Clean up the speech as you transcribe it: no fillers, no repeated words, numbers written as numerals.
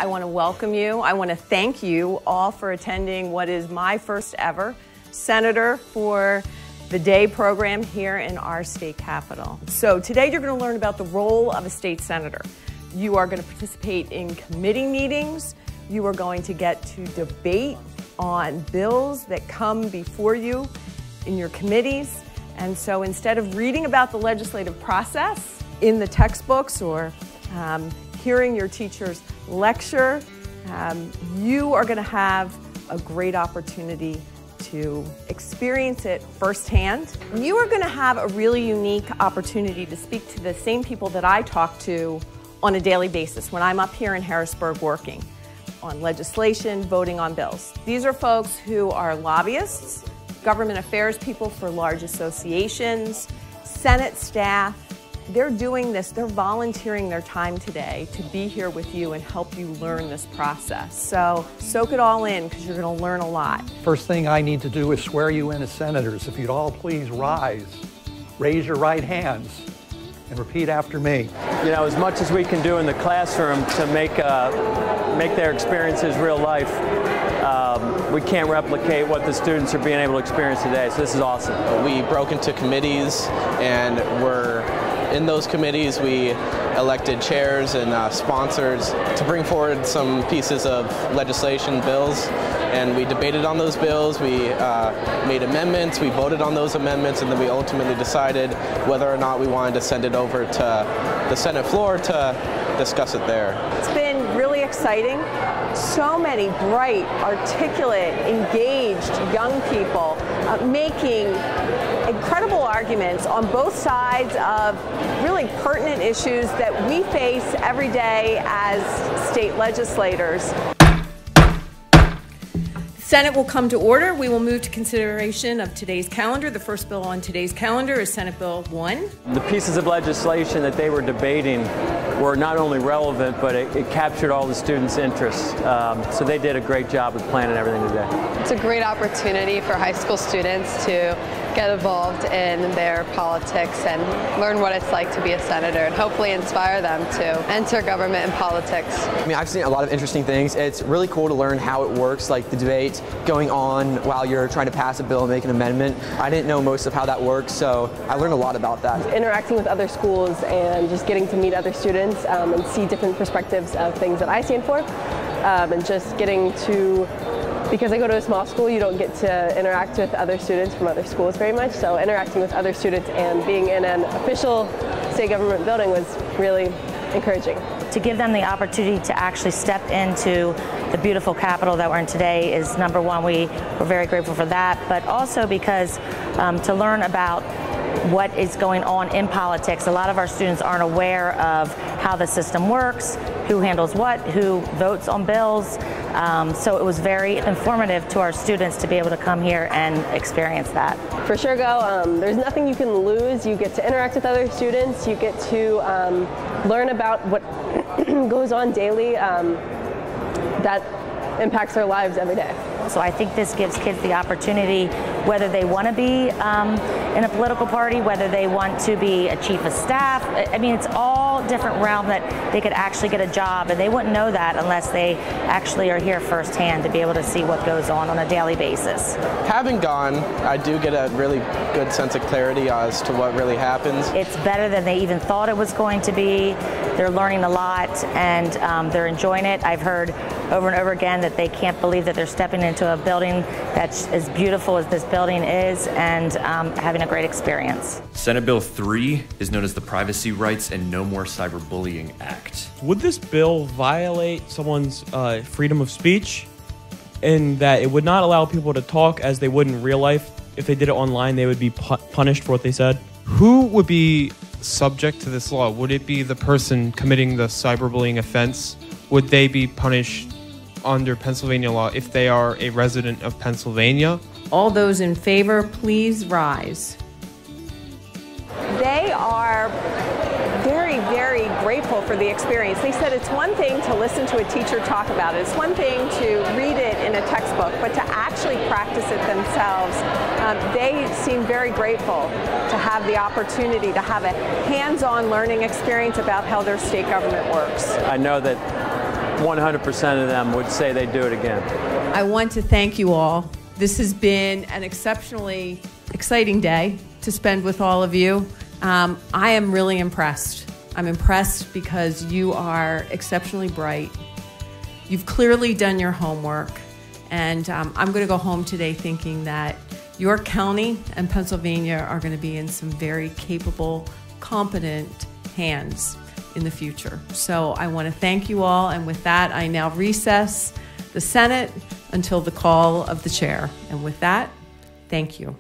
I want to welcome you. I want to thank you all for attending what is my first ever Senator for the Day program here in our state capitol. So today you're going to learn about the role of a state senator. You are going to participate in committee meetings. You are going to get to debate on bills that come before you in your committees. And so instead of reading about the legislative process in the textbooks or hearing your teachers lecture, you are going to have a great opportunity to experience it firsthand. You are going to have a really unique opportunity to speak to the same people that I talk to on a daily basis when I'm up here in Harrisburg working on legislation, voting on bills. These are folks who are lobbyists, government affairs people for large associations, Senate staff. They're doing this, they're volunteering their time today to be here with you and help you learn this process. So soak it all in because you're going to learn a lot. First thing I need to do is swear you in as senators. If you'd all please rise, raise your right hands, and repeat after me. You know, as much as we can do in the classroom to make their experiences real life, we can't replicate what the students are being able to experience today, so this is awesome. We broke into committees, and in those committees we elected chairs and sponsors to bring forward some pieces of legislation, bills, and we debated on those bills, we made amendments, we voted on those amendments, and then we ultimately decided whether or not we wanted to send it over to the Senate floor to discuss it there. It's been really exciting. So many bright, articulate, engaged young people making incredible arguments on both sides of really pertinent issues that we face every day as state legislators. The Senate will come to order. We will move to consideration of today's calendar. The first bill on today's calendar is Senate Bill 1. The pieces of legislation that they were debating were not only relevant, but it captured all the students' interests. So they did a great job of planning everything today. It's a great opportunity for high school students to get involved in their politics and learn what it's like to be a senator and hopefully inspire them to enter government and politics. I mean, I've seen a lot of interesting things. It's really cool to learn how it works, like the debate going on while you're trying to pass a bill and make an amendment. I didn't know most of how that works, so I learned a lot about that. Interacting with other schools and just getting to meet other students and see different perspectives of things that I stand for, and just getting to, because I go to a small school, you don't get to interact with other students from other schools very much, so interacting with other students and being in an official state government building was really encouraging. To give them the opportunity to actually step into the beautiful Capitol that we're in today is number one. We're very grateful for that, but also because to learn about what is going on in politics. A lot of our students aren't aware of how the system works, who handles what, who votes on bills. So it was very informative to our students to be able to come here and experience that. For sure go. There's nothing you can lose. You get to interact with other students. You get to learn about what goes on daily that impacts their lives every day. So I think this gives kids the opportunity, whether they want to be in a political party, whether they want to be a chief of staff. I mean, it's all different realm that they could actually get a job, and they wouldn't know that unless they actually are here firsthand to be able to see what goes on a daily basis. Having gone, I do get a really good sense of clarity as to what really happens. It's better than they even thought it was going to be. They're learning a lot, and they're enjoying it. I've heard over and over again that they can't believe that they're stepping into a building that's as beautiful as this building is, and having a great experience. Senate Bill 3 is known as the Privacy Rights and No More Cyberbullying Act. Would this bill violate someone's freedom of speech in that it would not allow people to talk as they would in real life? If they did it online, they would be punished for what they said? Who would be subject to this law? Would it be the person committing the cyberbullying offense? Would they be punished under Pennsylvania law if they are a resident of Pennsylvania? All those in favor, please rise. They are very, very grateful for the experience. They said it's one thing to listen to a teacher talk about it. It's one thing to read it in a textbook, but to actually practice it themselves, they seem very grateful to have the opportunity to have a hands-on learning experience about how their state government works. I know that 100% of them would say they'd do it again. I want to thank you all. This has been an exceptionally exciting day to spend with all of you. I am really impressed. I'm impressed because you are exceptionally bright. You've clearly done your homework, and I'm going to go home today thinking that York County and Pennsylvania are going to be in some very capable, competent hands in the future. So I want to thank you all, and with that, I now recess the Senate until the call of the chair. And with that, thank you.